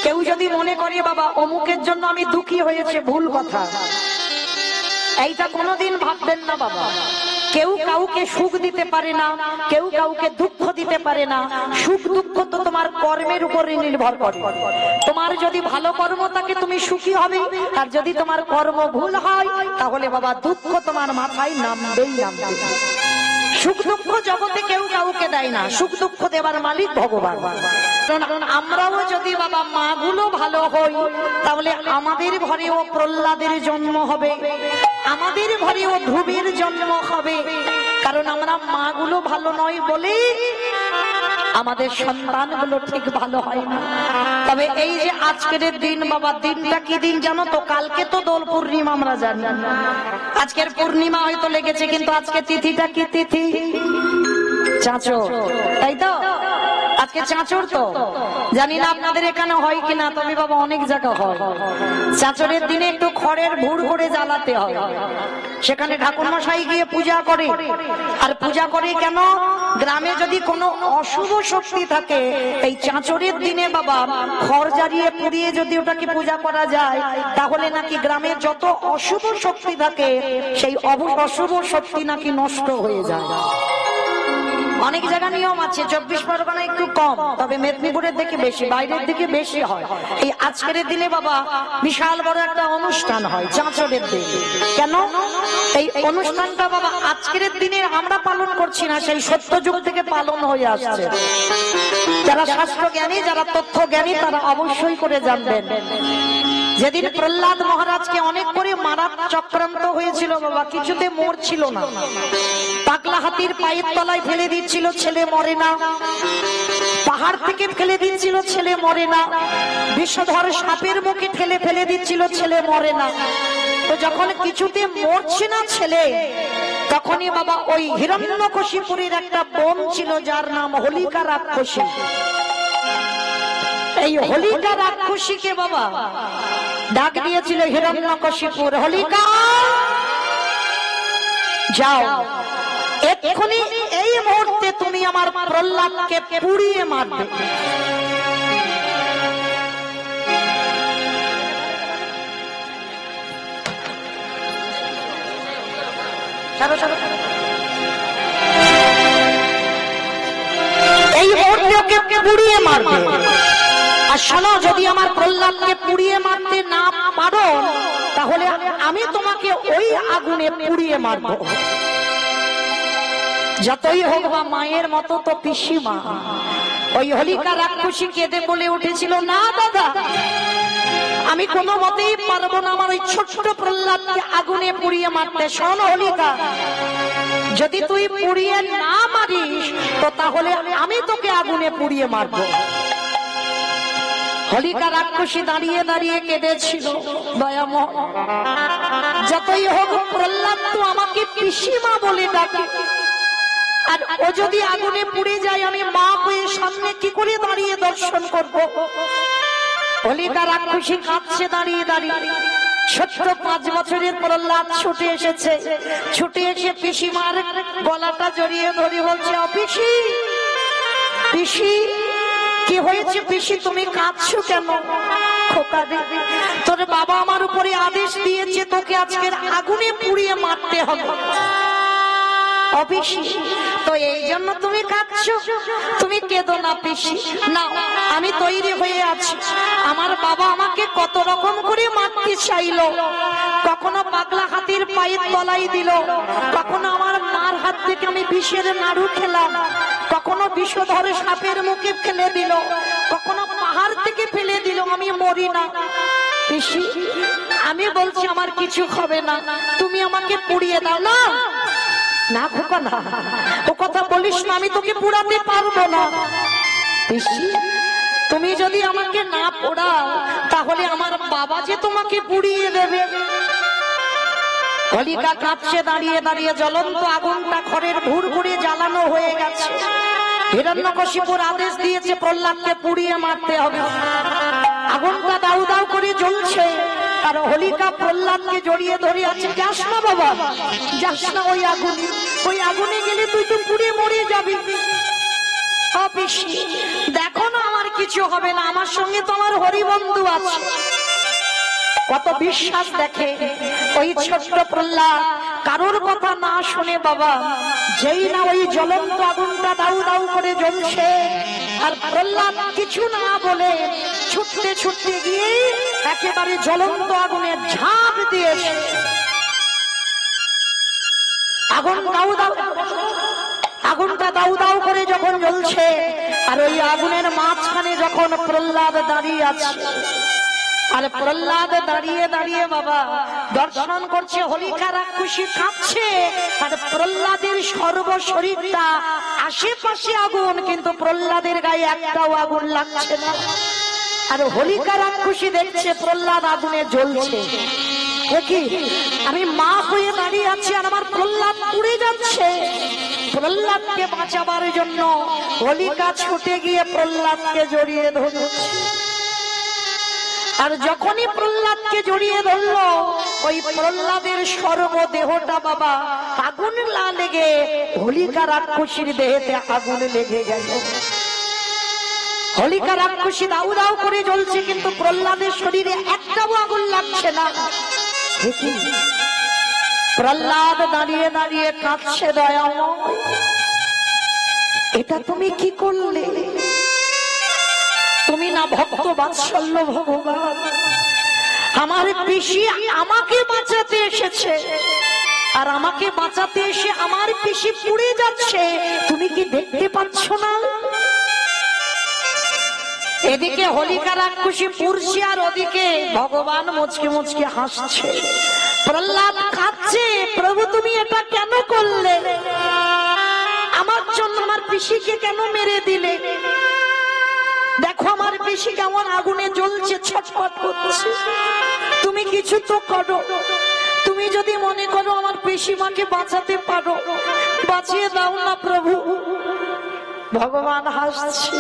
কেউ যদি মনে করে বাবা অমুকের জন্য আমি দুঃখী হয়েছে, ভুল কথা। এইটা কোনোদিন ভাববেন না বাবা। কেউ কাউকে সুখ দিতে পারে না, কেউ কাউকে দুঃখ দিতে পারে না। সুখ দুঃখ তো তোমার কর্মের উপরে নির্ভর করে। তোমার যদি ভালো কর্ম থাকে তুমি সুখী হবে, আর যদি তোমার কর্ম ভুল হয় তাহলে বাবা দুঃখ তোমার মাথায় নামবেই নামবে। সুখ দুঃখ জগতে কেউ কাউকে দেয় না, সুখ দুঃখ দেবার মালিক ভগবান। আমরাও যদি বাবা মাগুলো ভালো হই তাহলে আমাদের ঘরেও প্রহ্লাদের জন্ম হবে, আমাদের ঘরেও ধ্রুবের জন্ম হবে। কারণ আমরা মাগুলো ভালো নয় বলে আমাদের সন্তানগুলো ঠিক ভালো হয় না। তবে এই যে আজকের দিন বাবা, দিনটা কি দিন জানো তো? কালকে তো দোল পূর্ণিমা, আমরা জানি। আজকের পূর্ণিমা হয়তো লেগেছে, কিন্তু আজকে তিথিটা কি তিথি? চাঁচর, তাই তো? আজকে চাঁচর তো, জানি না আপনাদের এখানে হয় কিনা, তবে বাবা অনেক জায়গা হয়। চাঁচরের দিনে একটু খড়ের ভুড় করে জ্বালাতে হয়, সেখানে ঠাকুরমশাই গিয়ে পূজা করে। আর পূজা করে কেন? গ্রামে যদি কোনো অশুভ শক্তি থাকে, এই চাঁচরের দিনে বাবা খড় জ্বালিয়ে পুড়িয়ে যদি ওটাকে পূজা করা যায়, তাহলে নাকি গ্রামে যত অশুভ শক্তি থাকে সেই অশুভ শক্তি নাকি নষ্ট হয়ে যায়। অনেক জায়গা নিয়ম আছে, 24 পরগনা একটু কম, তবে মেদিনীপুরের দিকে বেশি, বাইরের দিকে বেশি হয়। এই আজকের দিনে বাবা বিশাল বড় একটা অনুষ্ঠান হয় চাঁচরের দিনে। কেন এই অনুষ্ঠানটা বাবা আজকের দিনে আমরা পালন করছি না, সেই সত্যযুগ থেকে পালন হয়ে আসছে। যারা শাস্ত্র জ্ঞানী, যারা তথ্য জ্ঞানী, তারা অবশ্যই করে জানবেন। যেদিন প্রহ্লাদ মহারাজকে অনেক করে মারার চক্রান্ত হয়েছিল বাবা, কিছুতে মরছিল না। পাগলা হাতির পায়ের তলায় ফেলে দিচ্ছিল, ছেলে মরে না। পাহাড় থেকে ফেলে দিচ্ছিল, ছেলে মরে না। বিষধর সাপের মুখে ঠেলে ফেলে দিচ্ছিল, ছেলে মরে না। তো যখন কিছুতে মরছে না ছেলে, তখনই বাবা ওই হিরণ্যকশিপুরের একটা বোন ছিল যার নাম হোলিকা রাক্ষসী। এই হোলিকা রাক্ষসীকে বাবা ডাক দিয়েছিল হিরণ্যকশিপুর, হোলিকা যাও, এক্ষুনি এই মুহূর্তে তুমি আমার প্রহ্লাদকে পুড়িয়ে মারবে। এই মুহূর্তে ওকে পুড়িয়ে মারবে। আর শোনো, যদি আমার প্রহ্লাদকে পুড়িয়ে মারতে না পারো তাহলে আমি তোমাকে ওই আগুনে পুড়িয়ে মারব। যতই হোক বা মায়ের মতো তো পিসিমা। ওই হোলিকা রাক্ষসী কেঁদে বলে উঠেছিল, না দাদা, আমি কোনো মতেই পারবো না আমার ওই ছোট্ট প্রহ্লাদকে আগুনে পুড়িয়ে মারতে। শোন হোলিকা, যদি তুই পুড়িয়ে না মারিস তো তাহলে আমি তোকে আগুনে পুড়িয়ে মারবো। হোলিকা রাক্ষসী দাঁড়িয়ে দাঁড়িয়ে কেঁদেছিল, দয়াময়, যতই হোক প্রহ্লাদ তো আমাকে পিসিমা বলে ডাকে, আর ও যদি আগুনে পুড়ে যায় আমি মা হয়ে সামনে কি করে দাঁড়িয়ে দর্শন করব? হোলিকা রাক্ষসী কাঁদছে দাঁড়িয়ে দাঁড়িয়ে। ছোট্ট 5 বছরের প্রহ্লাদ ছুটে এসেছে, ছুটে এসে পিসিমার গলাটা জড়িয়ে ধরে বলছে, পিসি, পিসি, কি হয়েছে পিসি, তুমি কাঁদছো কেন? খোকা রে, তোর বাবা আমার উপরে আদেশ দিয়েছে তোকে আজকের আগুনে পুড়িয়ে মারতে হবে। পিসি, তো এই জন্য তুমি কাঁদছো? তুমি কেঁদো না পিসি, না, আমি তৈরি হয়ে আছি। আমার বাবা আমাকে কত রকম করে মারতে চাইলো, কখনো পাগলা হাতির পায়ের তলায় দিল, কখনো আমার মার হাত থেকে আমি বিষের নাড়ু খেলাম, কখনো বিষধর সাপের মুখে ফেলে দিল, কখনো পাহাড় থেকে ফেলে দিল, আমি মরি না। পিসি, আমি বলছি আমার কিছু হবে না, তুমি আমাকে পুড়িয়ে দাও। না না খোকা, না, ও কথা বলিস না, আমি তোকে পুড়াতে পারবো না। পিসি, তুমি যদি আমাকে না পোড়াও তাহলে আমার বাবা যে তোমাকে পুড়িয়ে দেবে। হোলিকা কাঁদছে দাঁড়িয়ে দাঁড়িয়ে, জ্বলন্ত আগুনটা খড়ের ভুড় করে জ্বালানো হয়ে গেছে। হিরণ্যকশিপুর আদেশ দিয়েছে প্রহ্লাদকে পুড়িয়ে মারতে হবে। আগুনটা দাউ দাউ করে জ্বলছে, আর হোলিকা প্রহ্লাদকে জড়িয়ে ধরে আছে। যাস না বাবা, যাস না ওই আগুনে, ওই আগুনে গেলে তুই তো পুড়ে মরে যাবি। পিসি, দেখো না আমার কিছু হবে না, আমার সঙ্গে তো আমার হরিবন্ধু আছে। কত বিশ্বাস দেখে ওই ছোট্ট প্রহ্লাদ কারোর কথা না শুনে বাবা, যেই না ওই জ্বলন্ত আগুনটা দাউ দাউ করে জ্বলছে, আর প্রহ্লাদ কিছু না বলে ছুটতে ছুটতে গিয়ে একেবারে জ্বলন্ত আগুনে ঝাঁপ দিয়েছে। আগুনটা দাউ দাউ করে যখন জ্বলছে, আর ওই আগুনের মাঝখানে যখন প্রহ্লাদ দাঁড়িয়ে আছে, আর প্রহ্লাদ দাঁড়িয়ে দাঁড়িয়ে বাবা দর্শন করছে, হোলিকা রাক্ষসী কাঁপছে, আর প্রহ্লাদের সর্বশরীরটা আশেপাশে আগুন, কিন্তু প্রহ্লাদের গায়ে একটাও আগুন লাগছে না। আর হোলিকা রাক্ষসী দেখছে প্রহ্লাদ আগুনে জ্বলছে, কি আমি মা হয়ে দাঁড়িয়ে আছি আর আমার প্রহ্লাদ পুড়ে যাচ্ছে। প্রহ্লাদকে বাঁচাবার জন্য হোলিকা ছুটে গিয়ে প্রহ্লাদকে জড়িয়ে ধরছে, আর যখনই প্রহ্লাদকে জড়িয়ে ধরলো, ওই প্রহ্লাদের সর্বদেহটা বাবা আগুন লেগে হোলিকা রাক্ষসীর দেহেতে আগুন লেগে গেল। হোলিকা রাক্ষসী দাউ দাউ করে জ্বলছে, কিন্তু প্রহ্লাদের শরীরে একটাও আগুন লাগছে না। প্রহ্লাদ দাঁড়িয়ে দাঁড়িয়ে কাঁদছে, দয়াময় এটা তুমি কি করলে? তুমি না ভক্ত বাৎসল্য ভগবান, আমার পিসি আমাকে বাঁচাতে এসেছে, আর আমাকে বাঁচাতে এসে আমার পিসি পুড়ে যাচ্ছে, তুমি কি দেখতে পাচ্ছ না? এদিকে হোলিকা রাক্ষসী পুড়ছে, আর ওদিকে ভগবান মুচকি মুচকি হাসছে। প্রহ্লাদ কাঁদছে, প্রভু তুমি এটা কেন করলে? আমার জন্য আমার পিসিকে কেন মেরে দিলে? দেখো আমার পিসি কেমন আগুনে জ্বলছে, ছটফট করছে, তুমি কিছু তো করো। তুমি যদি মনে করো আমার পিসিমাকে বাঁচাতে পারো, বাঁচিয়ে দাও না প্রভু। ভগবান হাসছে।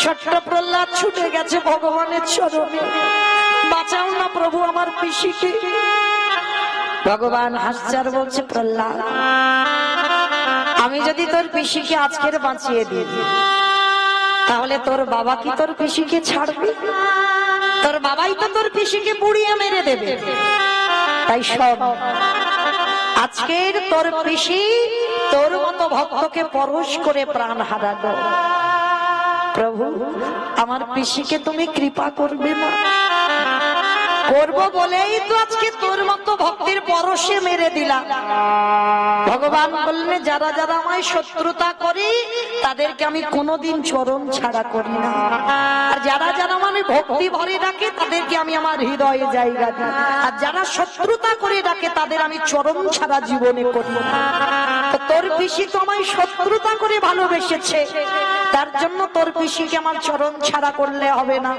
ছোট্ট প্রহ্লাদ ছুটে গেছে ভগবানের চরণে, বাঁচাও না প্রভু আমার পিসিকে। ভগবান হাসছে আর বলছে, প্রহ্লাদ আমি যদি তোর পিসিকে আজকের বাঁচিয়ে দিই, তাহলে তোর বাবা কি তোর পিসিকে ছাড়বে? তোর বাবাই তো তোর পিসিকে পুড়িয়ে মেরে দেবে। তাই সব আজকের তোর পিসি তোর মতো ভক্তকে পরশ করে প্রাণ হারালো। প্রভু আমার পিসিকে তুমি কৃপা করবে না? করবো বলেই তো আজকে তোর মতো ভক্তির পরশে মেরে দিলাম। ভগবান বললেন, যারা যারা আমায় শত্রুতা করে তাদেরকে আমি কোনোদিন চরণ ছাড়া করি না, আর যারা যারা মানে ভক্তি ভরে ডাকে তাদেরকে আমি আমার হৃদয়ে জায়গা দিই, আর যারা শত্রুতা করে ডাকে তাদের আমি চরণ ছাড়া জীবনে করি না। তো তোর পিসি তো আমায় শত্রুতা করে ভালোবেসেছে, তার জন্য তোর পিসিকে আমার চরণ ছাড়া করলে হবে না।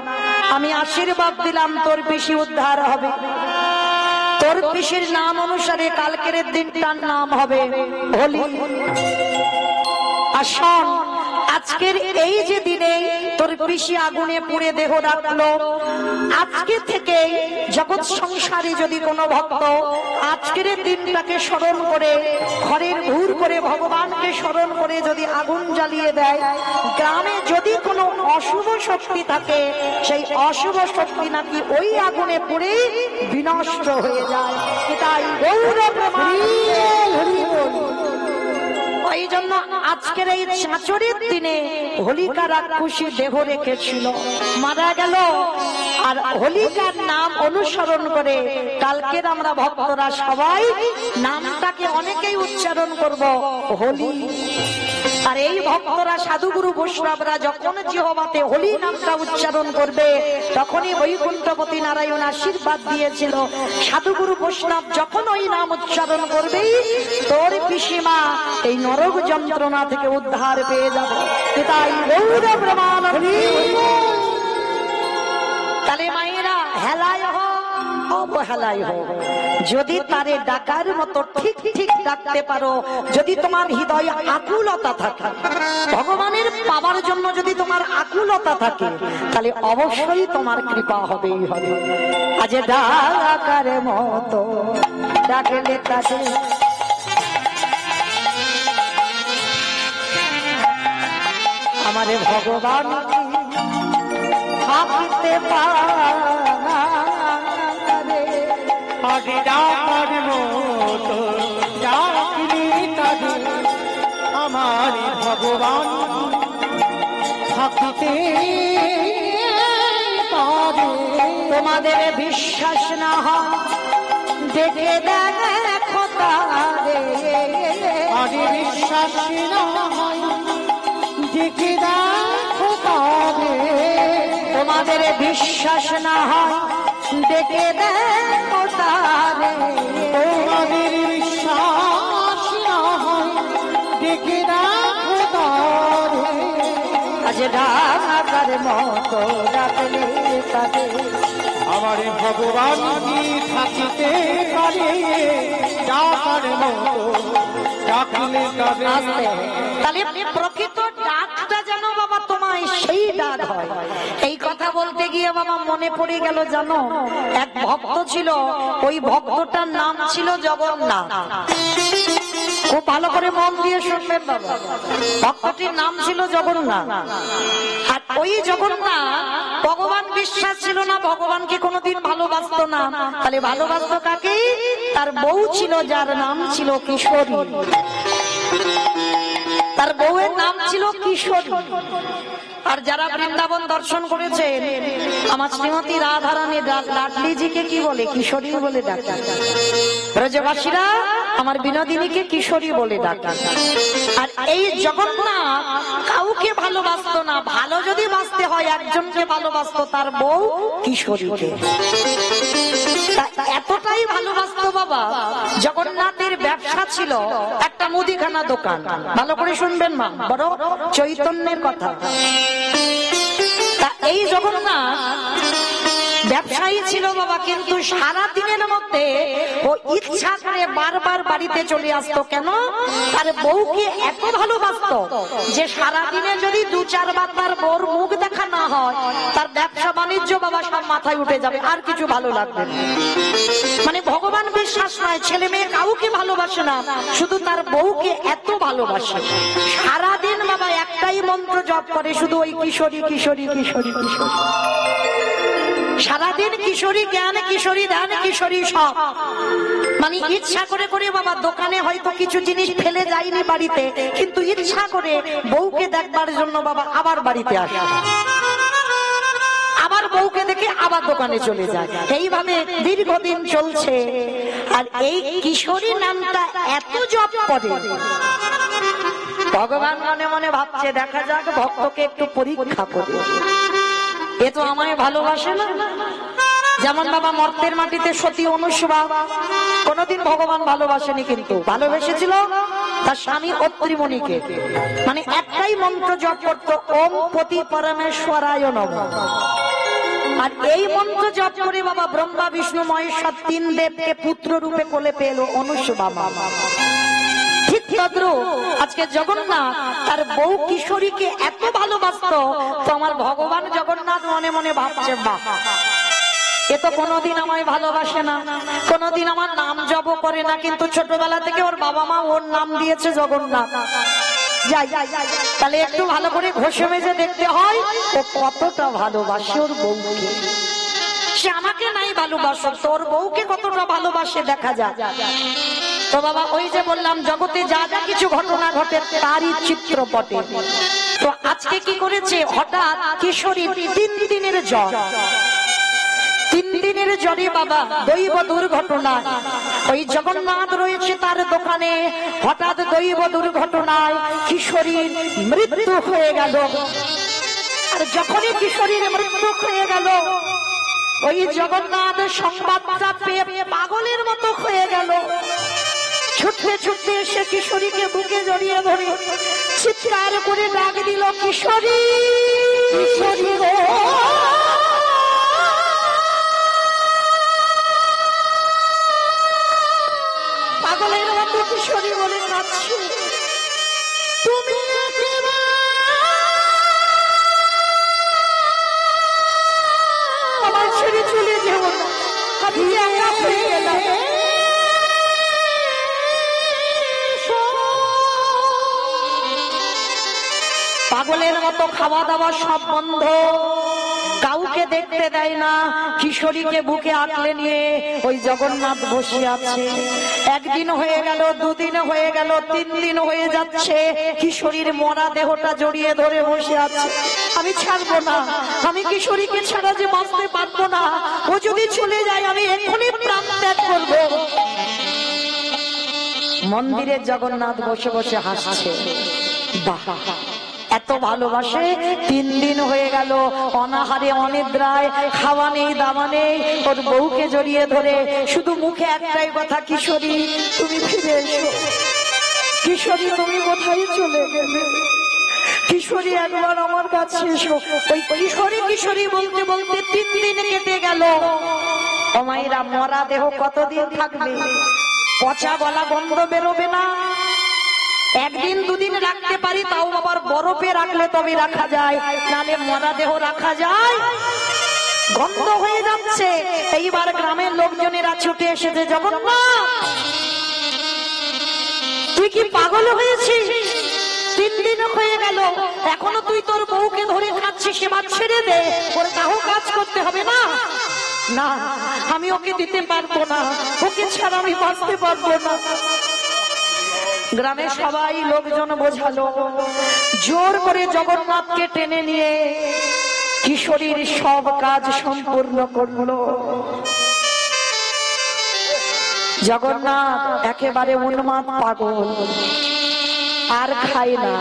আমি আশীর্বাদ দিলাম তোর পিসি উদ্ধার হবে। তোর পিসির নাম অনুসারে কালকের দিনটার নাম হবে হোলি। আর শোন, আজকের এই যে দিনে তোর পিসি আগুনে পুড়ে দেহ রাখলো, আজকে থেকে জগৎ সংসারে যদি কোনো ভক্ত আজকের দিনটাকে স্মরণ করে ঘরের ঘুর করে ভগবানকে স্মরণ করে যদি আগুন জ্বালিয়ে দেয়, গ্রামে যদি কোনো অশুভ শক্তি থাকে, সেই অশুভ শক্তি নাকি ওই আগুনে পুড়ে বিনষ্ট হয়ে যায়। তাই গৌর প্রমাণ। ওই জন্য আজকের এই চাঁচরের দিনে হোলিকা রাক্ষসী দেহ রেখেছিল, মারা গেল, আর হোলিকার নাম অনুসরণ করে কালকের আমরা ভক্তরা সবাই নামটাকে অনেকেই উচ্চারণ করব হোলি। আর এই ভক্তরা সাধুগুরু বৈষ্ণবরা যখন জিহ্বাতে হোলি নামটা উচ্চারণ করবে, তখনই বৈকুণ্ঠপতি নারায়ণ আশীর্বাদ দিয়েছিল, সাধুগুরু বৈষ্ণব যখন ওই নাম উচ্চারণ করবে তোর পিসিমা এই নরক যন্ত্রণা থেকে উদ্ধার পেয়ে যাবে। তাই গৌর প্রমাণ। তাহলে মায়েরা হেলায় হোক অবহেলায় হোক, যদি তারে ডাকার মতো ঠিক ঠিক ডাকতে পারো, যদি তোমার হৃদয়ে আকুলতা থাকে, ভগবানের পাওয়ার জন্য যদি তোমার আকুলতা থাকে, তাহলে অবশ্যই তোমার কৃপা হবেই হবে। আজ ডাকার মতো ডাকলে তাকে আমারে ভগবান থাকিতে পারে আগে ডাকার মতো ডাকলি তারে আমার ভগবান থাকিতে পারে। তোমাদের বিশ্বাস না হয় দেখে দেখো তারে আরে বিশ্বাস না হয় দেখে দেখো তারে। তোমাদের বিশ্বাস না হয় দেখে দেখো তারে তোমাদের বিশ্বাস না হয় দেখে দেখো তারে। আজ ডাকার মতো ডাকলে তারে আমার ভগবান কি থাকিতে পারে ডাকার মতো ডাকলে তারে। তাহলে প্রকৃত ডাকটা যেন বাবা তোমায় সেই ডাক হয়। এই কথা বলতে গিয়ে বাবা মনে পড়ে গেল, জানো এক ভক্ত ছিল, ওই ভক্তটার নাম ছিল জগন্নাথ। খুব ভালো করে মন দিয়ে শুনবেন বাবা, ভক্তটির নাম ছিল জগন্নাথ। আর ওই জগন্নাথ ভগবান বিশ্বাস ছিল না, ভগবানকে কোনোদিন ভালোবাসতো না। তাহলে ভালোবাসতো কাকে? তার বউ ছিল, যার নাম ছিল কিশোরী। তার বউয়ের নাম ছিল কিশোরী। আর যারা বৃন্দাবন দর্শন করেছেন, আমার শ্রীমতী রাধারানী লাডলিজিকে কি বলে? কিশোরী বলে ডাকা। ব্রজবাসীরা আমার বিনোদিনীকে কিশোরী বলে ডাকা। আর এই জগন্নাথ কাউকে ভালোবাসতো না, ভালো যদি বাঁচতে হয় একজনকে ভালোবাসতো, তার বউ কিশোরীকে। এতটাই ভালোবাসতো বাবা, জগন্নাথের ব্যবসা ছিল একটা মুদিখানা দোকান। ভালো করে শুনবেন মা, বড় চৈতন্যের কথা। এই জগন্নাথ ব্যবসায়ী ছিল বাবা, কিন্তু সারা দিনের মধ্যে ও ইচ্ছা করে বারবার বাড়িতে চলে আসতো। কেন? তার বউকে এত ভালোবাসতো যে সারা দিনে যদি 2-4 বার তার বউর মুখ দেখা না হয়, তার ব্যবসা বাণিজ্য বাবা সব মাথায় উঠে যাবে, আর কিছু ভালো লাগবে না। মানে ভগবান বিশ্বাস নয়, ছেলে মেয়ে কাউকে ভালোবাসে না, শুধু তার বউকে এত ভালোবাসে। সারাদিন বাবা একটাই মন্ত্র জপ করে, শুধু ওই কিশোরী কিশোরী কিশোরী কিশোরী। সারাদিন কিশোরী জ্ঞান, কিশোরী ধ্যান, কিশোরী সব। মানে ইচ্ছা করে করে বাবা দোকানে হয়তো কিছু জিনিস ফেলে যায়নি বাড়িতে, কিন্তু ইচ্ছা করে বউকে দেখবার জন্য বাবা আবার বাড়িতে আসে, আবার বউকে দেখে আবার দোকানে চলে যায়। এইভাবে দীর্ঘদিন চলছে। আর এই কিশোরী নামটা এত জপ করে, ভগবান মনে মনে ভাবছে দেখা যাক ভক্তকে একটু পরীক্ষা করে, এ তো আমায় ভালোবাসে না। যেমন বাবা মর্তের মাটিতে সতী অনুসুয়া কোনদিন ভগবান ভালোবাসেনি, কিন্তু ভালোবেসেছিল তার স্বামী অত্রিমণিকে। মানে একটাই মন্ত্র জপ করতো, ওম পতি পরমেশ্বরায় নমঃ। আর এই মন্ত্র জপ করে বাবা ব্রহ্মা বিষ্ণু মহেশ্বর 3 দেবকে পুত্র রূপে কোলে পেল অনুসুয়া মা। ঠিক তদ্রূপ আজকে জগন্নাথ তার বউ কিশোরীকে এত ভালোবাসতো, তো আমার ভগবান জগন্নাথ মনে মনে ভাবছে, বাহ, এ তো কোনোদিন আমায় ভালোবাসে না, কোনোদিন আমার নাম জপ করে না, কিন্তু ছোটবেলা থেকে ওর বাবা মা ওর নাম দিয়েছে জগন্নাথ। যাই, তাহলে একটু ভালো করে ঘষে মেজে দেখতে হয় ও কতটা ভালোবাসে ওর বউকে। সে আমাকে নাই ভালোবাসো, তোর বউকে কতটা ভালোবাসে দেখা যায়। তো বাবা ওই যে বললাম জগতে যা যা কিছু ঘটনা ঘটে তারই চিত্রপটে। তো আজকে কি করেছে, হঠাৎ কিশোরী 3 দিনের জ্বর, 3 দিনের জ্বরে বাবা দৈব দুর্ঘটনায় ওই জগন্নাথ রয়েছে তার দোকানে, হঠাৎ দৈব দুর্ঘটনায় কিশোরীর মৃত্যু হয়ে গেল। আর যখনই কিশোরীর মৃত্যু হয়ে গেল, ওই জগন্নাথ সংবাদটা পেয়ে পাগলের মতো হয়ে গেল। ছুটতে ছুটতে এসে কিশোরীকে বুকে জড়িয়ে ধরে চিৎকার করে ডাক দিল, কিশোরী কিশোরী গো। পাগলের মতো কিশোরী বলে কাঁদছে, তুমি আমার ছেড়ে চলে যেও না, আমি একা হয়ে গেলাম। পাগলের মতো খাওয়া দাওয়া সব বন্ধ, কাউকে দেখতে দেয় না, কিশোরীকে বুকে আঁকলে নিয়ে ওই জগন্নাথ বসে আছে। একদিন হয়ে গেল, দুদিন হয়ে গেল, 3 দিন হয়ে যাচ্ছে, কিশোরীর মরা দেহটা জড়িয়ে ধরে বসে আছে। আমি ছাড়বো না, আমি কিশোরীকে ছাড়া যে বাঁচতে পারবো না, ও যদি চলে যায় আমি এক্ষুনি প্রাণ ত্যাগ করবো। মন্দিরে জগন্নাথ বসে বসে হাসছে, বাহ এত ভালোবাসে। 3 দিন হয়ে গেল, অনাহারে অনিদ্রায়, খাওয়া নেই দাওয়া নেই, ওর বউকে জড়িয়ে ধরে শুধু মুখে একটাই কথা, কিশোরী তুমি ফিরে এসো, কিশোরী তুমি কোথায় চলে গেলে, কিশোরী একবার আমার কাছে এসো। ওই কিশোরী কিশোরী বলতে বলতে 3 দিন কেটে গেল। ও মায়েরা, মরা দেহ কতদিন থাকবে? পচা গলা গন্ধ বেরোবে না? একদিন দুদিন রাখতে পারি, তাও আবার বরফে রাখলে তবে রাখা যায়, নালে মরা দেহ রাখা যায়? গন্ধ হয়ে যাচ্ছে। এইবার গ্রামের লোকজনেরা ছুটে এসেছে, জগন্নাথ তুই কি পাগল হয়েছিস? 3 দিন হয়ে গেল, এখনো তুই তোর বউকে ধরে খাচ্ছিস, এবার ছেড়ে দে, ওর তাও কাজ করতে হবে না। না, আমি ওকে দিতে পারবো না, ওকে ছাড়া আমি বাঁচতে পারবো না। গ্রামে সবাই লোকজন বোঝালো, জোর করে জগন্নাথকে টেনে নিয়ে কিশোরীর সব কাজ সম্পূর্ণ করলো। জগন্নাথ একেবারে উন্মাদ পাগল, আর খায় না।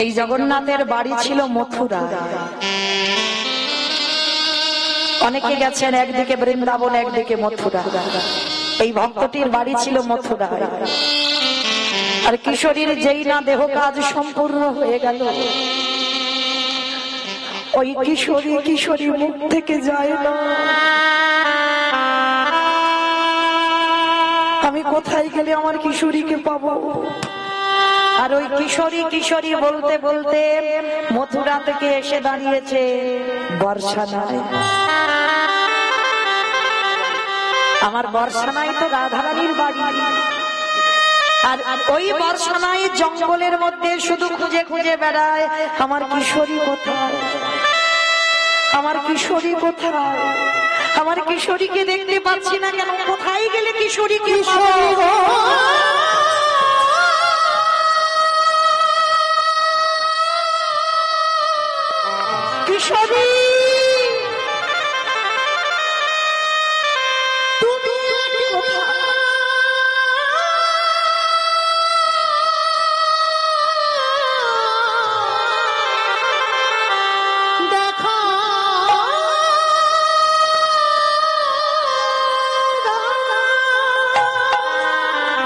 এই জগন্নাথের বাড়ি ছিল মথুরা। অনেকে গেছেন, একদিকে বৃন্দাবন একদিকে মথুরা। এই ভক্তটির বাড়ি ছিল মথুরা। আর কিশোরীর যেই না দেহ কাজ সম্পূর্ণ হয়ে গেল, ওই কিশোরী কিশোরী মুখ থেকে যায় না। আমি কোথায় গেলে আমার কিশোরীকে পাবো? আর ওই কিশোরী কিশোরী বলতে বলতে মথুরা থেকে এসে দাঁড়িয়েছে বর্ষানায়। আমার বর্ষানায় তো রাধারানীর বাড়ি। আর ওই বর্ষানায় জঙ্গলের মধ্যে শুধু খুঁজে খুঁজে বেড়ায়, আমার কিশোরী কোথায়, আমার কিশোরী কোথায়, আমার কিশোরীকে দেখতে পাচ্ছি না কেন, কোথায় গেলে কিশোরীকে পাবো? কিশোরী তুমি কোথায়? দেখা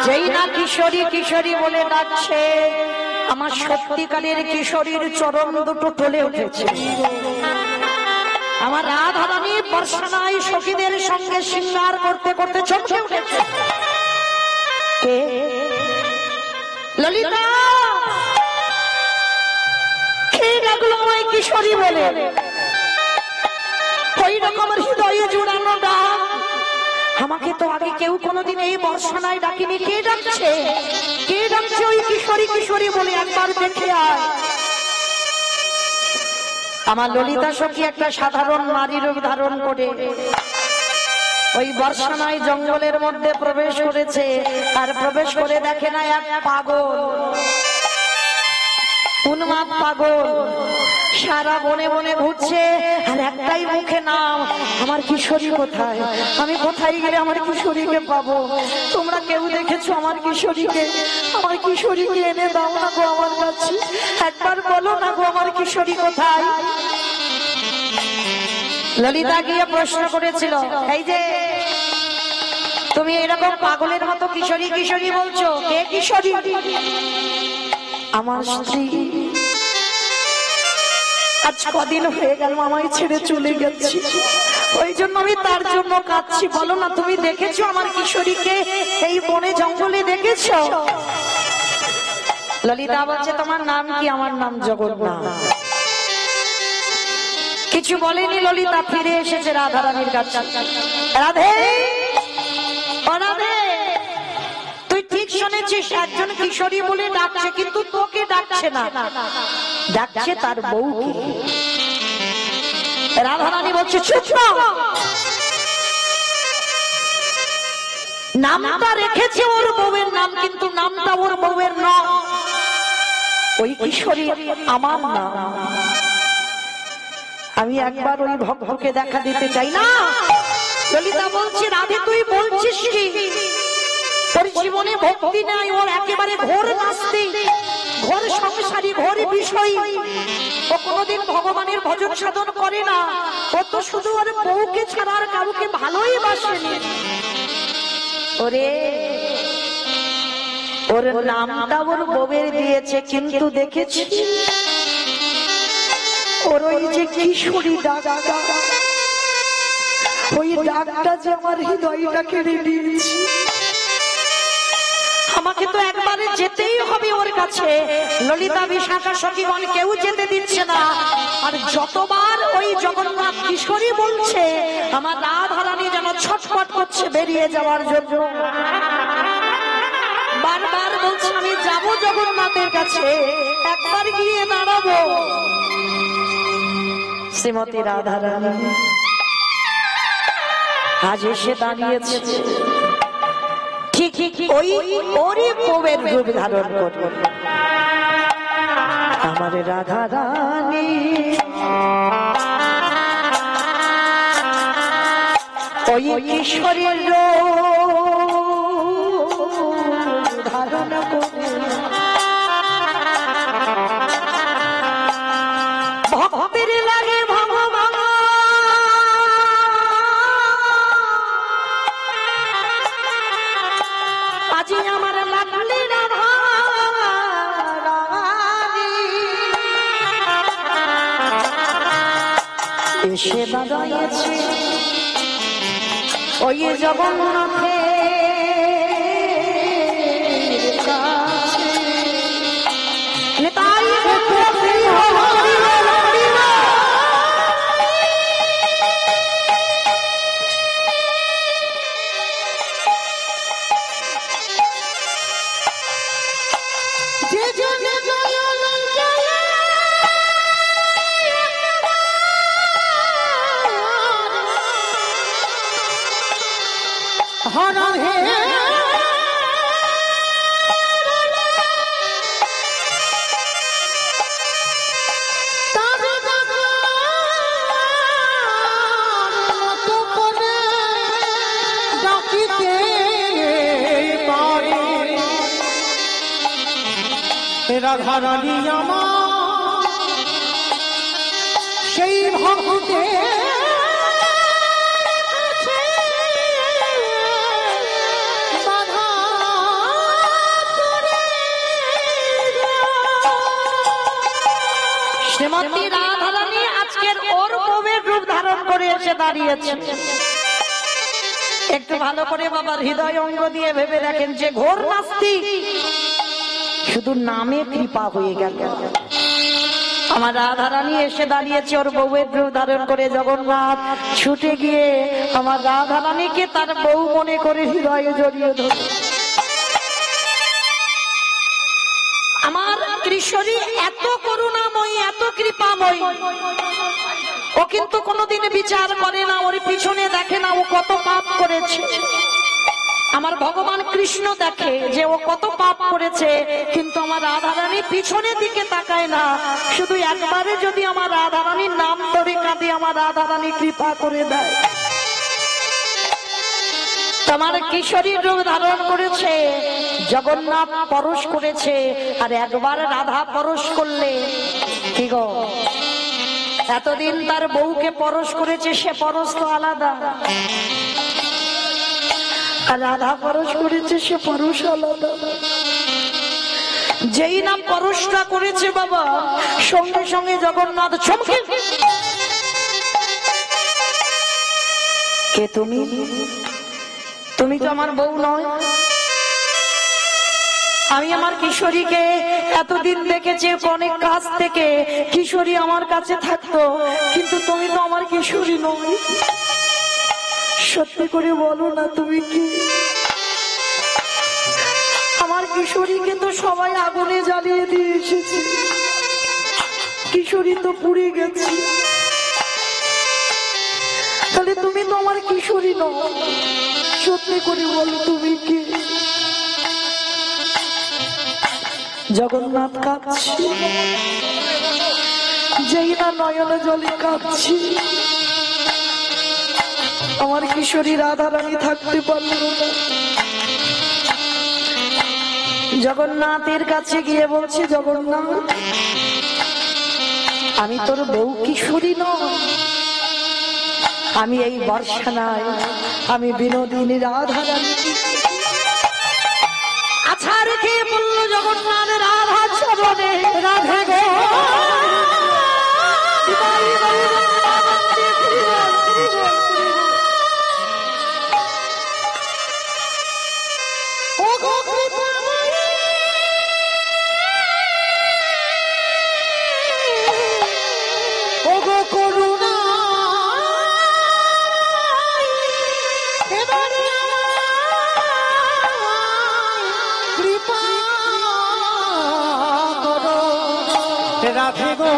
যেই না কিশোরী কিশোরী বলে ডাকছে, আমার সত্যিকারের কিশোরীর চরণ দুটো টলে উঠেছে। আমার রাধারানী বর্ষানায় সখীদের সঙ্গে শৃঙ্গার করতে করতে চমকে উঠেছে। কে? ললিতা। কে ডাকলো আমায় কিশোরী বলে? ওই রকমের হৃদয়ে জোড়ানো ডাক। আমাকে তো আগে কেউ কোনোদিন এই বর্ষানায় ডাকিনি। কে ডাকছে? কে ডাকছে ওই কিশোরী কিশোরী বলে? একবার দেখে আয়। আমার ললিতা সখী একটা সাধারণ নারী রূপ ধারণ করে ওই বর্ষানায় জঙ্গলের মধ্যে প্রবেশ করেছে। আর প্রবেশ করে দেখে না এক পাগল, উন্মাদ পাগল, সারা বনে বনে ঘুরছে, আর একটাই মুখে নাম, আমার কিশোরী কোথায়, আমি কোথায় গেলে আমার কিশোরীকে পাবো? তোমরা কেউ দেখেছো আমার কিশোরীকে? আমার কিশোরীকে এনে দাও না গো আমার কাছে, একবার বলো না গো আমার কিশোরী কোথায়? ললিতা গিয়ে প্রশ্ন করেছিল, এই যে তুমি এরকম পাগলের মতো কিশোরী কিশোরী বলছো, কে কিশোরী? আমার স্ত্রী। আজ কদিন হয়ে গেল আমায় ছেড়ে চলে গেছে, ওই জন্য আমি তার জন্য কাঁদছি। বলো না তুমি দেখেছো আমার কিশোরীকে এই বনে জঙ্গলে দেখেছো? ললিতা বলছে, তোমার নাম কি? আমার নাম জগন্নাথ। কিছু বলেনি ললিতা, ফিরে এসেছে রাধারানীর কাছে। রাধে, ও রাধে, তুই ঠিক শুনেছিস, একজন কিশোরী বলে ডাকছে, কিন্তু তোকে ডাকছে না, ডাকছে তার বউকে। রাধারানী বলছে চুপ না, নামটা রেখেছে ওর বউয়ের নাম, কিন্তু নামটা ওর বউয়ের নয়, ওই কিশোরী আমার নাম। আমি একবার ওই ভক্তকে দেখা দিতে চাই না। ললিতা বলছে রাধে তুই বলছিস কি, তোর জীবনে ভক্তি নাই, ওর একেবারে ঘোর নাস্তিক, ঘোর সংসারী, ঘোর বিষয়ী, ও কোনোদিন ভগবানের ভজন সাধন করে না, ও তো শুধু ওর বউকে ছাড়া আর কাউকে ভালোই বাসেনি। ওরে ওর নামটা ওর বউয়ের দিয়েছে, কিন্তু দেখেছি ওর ওই যে কিশোরী ডাক, ওই ডাকটা যে আমার হৃদয়টা কেড়ে নিয়েছে। আমাকে তো একবারে যেতেই হবে ওর কাছে। ললিতা বিশাখা সখীগণ কেউ যেতে দিচ্ছে না, আর যতবার ওই জগন্নাথ কিশোরী বলছে আমার রাধারানী যেন ছটফট করছে বেরিয়ে যাওয়ার জন্য। বারবার বলছে আমি যাবো জগন্নাথের কাছে, একবার গিয়ে দাঁড়াবো। শ্রীমতী রাধারানী আজ এসে দাঁড়িয়েছে ঠিক ওই ওরই বউয়ের রূপ ধারণ করে। আমার রাধারানী ওই কিশোরীর রূপ ধারণ করে ভক্তের লাগে ভগবান, আজি আমার লাগলে রাধারানী এসে দাঁড়িয়েছে ওই জগন্নাথের কাছে। নেতাই রাধারানী আমার সেই ভক্তে শ্রীমতী রাধারানী আজকের ওর বউয়ের রূপ ধারণ করে এসে দাঁড়িয়েছে। একটু ভালো করে বাবার হৃদয় অঙ্গ দিয়ে ভেবে দেখেন যে ঘোর নাস্তিক শুধু নামে কৃপা হয়ে গেল। আমার রাধারানী এসে দাঁড়িয়েছে ওর বউয়ের রূপ ধারণ করে। জগন্নাথ ছুটে গিয়ে আমার রাধারানীকে তার বউ মনে করে হৃদয়ে জড়িয়ে ধরে। আমার কিশোরী এত করুণাময়ী, এত কৃপাময়ী, ও কিন্তু কোনোদিন বিচার করে না, ওর পিছনে দেখে না ও কত পাপ করেছে। আমার ভগবান কৃষ্ণ দেখে যে ও কত পাপ করেছে, কিন্তু আমার রাধারানী পিছনের দিকে তাকায় না। শুধু একবারে যদি আমার রাধারানীর নাম ধরে কাঁদে, আমার রাধারানী কৃপা করে দেয়। তোমার কিশোরীর রূপ ধারণ করেছে, জগন্নাথ পরশ করেছে, আর একবার রাধা পরশ করলে কি গো, এতদিন তার বউকে পরশ করেছে, সে পরশ তো আলাদা, আর রাধা পরশ করেছে সে পরশ আলাদা। যেই নাম পরশটা করেছে বাবা, সঙ্গে সঙ্গে জগন্নাথ চমকে, কে তুমি? তুমি তো আমার বউ নয়। আমি আমার কিশোরীকে এতদিন দেখেছি অনেক কাছ থেকে, কিশোরী আমার কাছে থাকতো, কিন্তু তুমি তো আমার কিশোরী নয়। সত্যি করে বলো না তুমি কি? আমার কিশোরীকে তো সবাই আগুনে জ্বালিয়ে দিয়ে এসেছে, কিশোরী তো পুড়ে গেছে। তাহলে তুমি তো আমার কিশোরী নও, সত্যি করে বলো তুমি কি? জগন্নাথ কাঁদছি, যেই না নয়নে জলে কাঁদছি, আমার কিশোরী রাধারানী থাকতে পারল না। জগন্নাথের কাছে গিয়ে বলছে, জগন্নাথ আমি তোর বউ কিশোরী নয়, আমি এই বর্ষা নাই, আমি বিনোদিনী রাধারানী। আচ্ছা রেখে বলল জগন্নাথ, রাধা চরণে রাধে গো রাধে গো,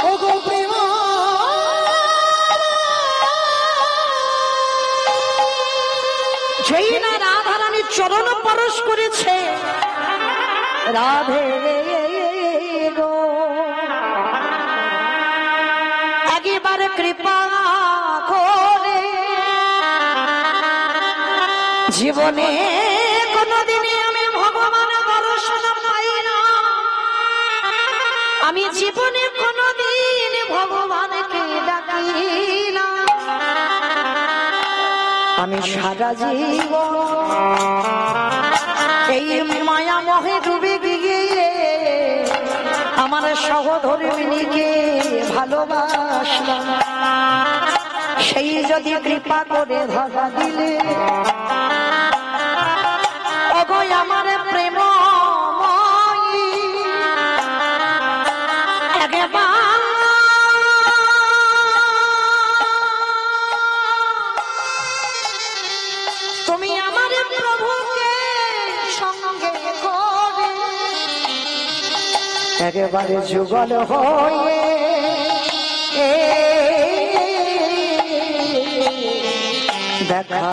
ও গো প্রেম, যেই না রাধারানীর চরণ পরশ করেছে, রাধে গো একেবারে কৃপা করে জীবনে কোনদিনই আমি ভগবান দর্শন পাই না, আমি জীবনে কোনদিন ভগবানকে ডাকি না, আমি সারা জীবন এই মায়া মোহে ডুবে গিয়ে আমার সহধর্মিণীকে ভালোবাসলাম, সেই যদি কৃপা করে ধরা দিলে ওগো আমার প্রেম তুমি আমার প্রভুকে সঙ্গে করে একেবারে যুগল হয়ে দেখা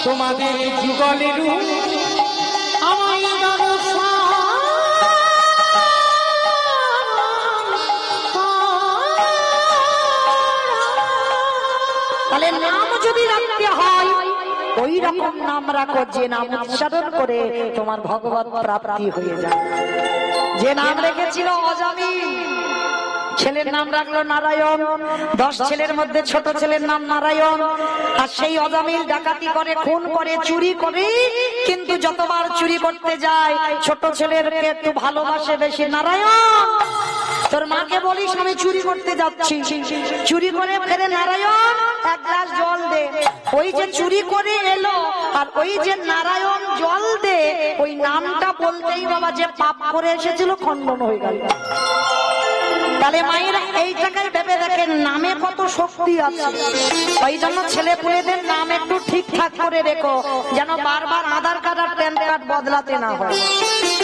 তোমাদের যুগলের আমায় তাহলে নাম যদি রাখতে হয় ওই রকম নাম রাখো যে নাম উচ্চারণ করে তোমার ভগবত প্রাপ্তি হয়ে যায়। যে নাম রেখেছিল অজামিল, ছেলের নাম রাখলো নারায়ণ, 10 ছেলের মধ্যে ছোট ছেলের নাম নারায়ণ, আর সেই অজামিল ডাকাতি করে, খুন করে, চুরি করে, কিন্তু যতবার চুরি করতে যায় ছোট ছেলেরকে একটু ভালোবাসে বেশি, নারায়ণ তোর মাকে বলিস আমি চুরি করতে যাচ্ছি, চুরি করে ফেরে নারায়ণ এক গ্লাস জল দে, ওই যে চুরি করে এলো আর ওই যে নারায়ণ জল দে, ওই নামটা বলতেই বাবা যে পাপ করে এসেছিল খণ্ডন হয়ে গেল। তাহলে মায়েরা এই জায়গায় ভেবে দেখেন নামে কত শক্তি আছে। ওই জন্য ছেলে পুলেদের নাম একটু ঠিকঠাক করে রেখো, যেন বারবার আধার কার্ড আর প্যান কার্ড বদলাতে না হয়।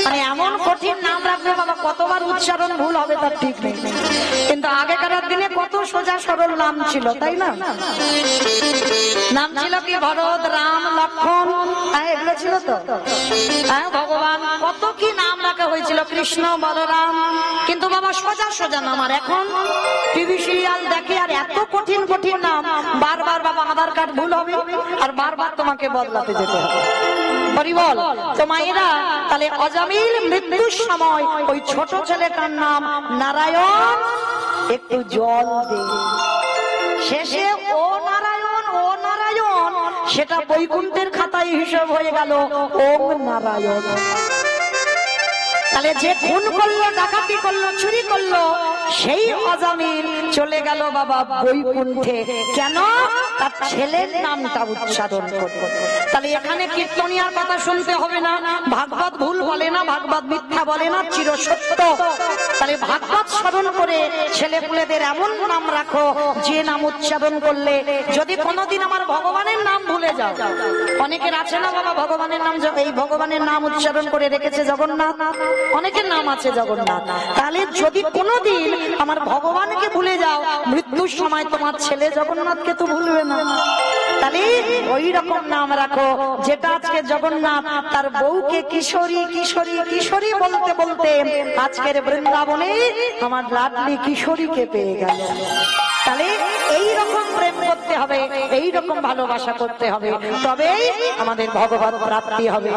মানে এমন কঠিন নাম রাখবে বাবা, কতবার উচ্চারণ ভুল হবে তার ঠিক নেই। কিন্তু আগেকার দিনে কত সোজা সরল নাম ছিল, তাই না? নাম ছিল কি ভরত, রাম, লক্ষ্মণ, এগুলো ছিল তো। হ্যাঁ, ভগবান কত কি নাম রাখা হয়েছিল, কৃষ্ণ, বলরাম, কিন্তু বাবা সোজা সোজা নাম। আর এখন টিভি সিরিয়াল দেখে আর এত কঠিন কঠিন নাম, বারবার বাবা আধার কার্ড ভুল হবে আর বারবার তোমাকে বদলাতে যেতে হবে। বল তো মায়েরা, তাহলে অজামিল মৃত্যুর সময় ওই ছোট ছেলেটার নাম নারায়ণ, একটু জল দে, শেষে ও নারায়ণ সেটা বৈকুণ্ঠের খাতায় হিসাব হয়ে গেল ওম নারায়ণ। তাহলে যে খুন করলো, ডাকাতি করলো, চুরি করলো, সেই অজামিল চলে গেল বাবা বৈকুণ্ঠে। কেন? তার ছেলের নামটা উচ্চারণ করলো। তাহলে এখানে কীর্তনিয়ার কথা শুনতে হবে না, ভাগবত ভুল বলে না, ভাগবত মিথ্যা বলে না, চিরসত্য। তাহলে ভাগবত স্মরণ করে ছেলেপুলেদের এমন নাম রাখো যে নাম উচ্চারণ করলে যদি কোনোদিন আমার ভগবানের নাম ভুলে যাও, অনেকের আছে না বাবা ভগবানের নাম, এই ভগবানের নাম উচ্চারণ করে রেখেছে জগন্নাথ, অনেকের নাম আছে জগন্নাথ, তাহলে যদি কোনোদিন আমার ভগবানকে ভুলে যাও, মৃত্যুর সময় তোমার ছেলে জগন্নাথকে তো ভুলবে না। তাহলে ওই রকম নাম রাখো যেটা আজকে জগন্নাথ তার বউকে কিশোরী কিশোরী কিশোরী বলতে বলতে আজকের বৃন্দাবনে আমার লাডলি কিশোরীকে পেয়ে গেল। তাহলে এই রকম প্রেম করতে হবে, এই রকম ভালোবাসা করতে হবে, তবেই আমাদের ভগবত প্রাপ্তি হবে।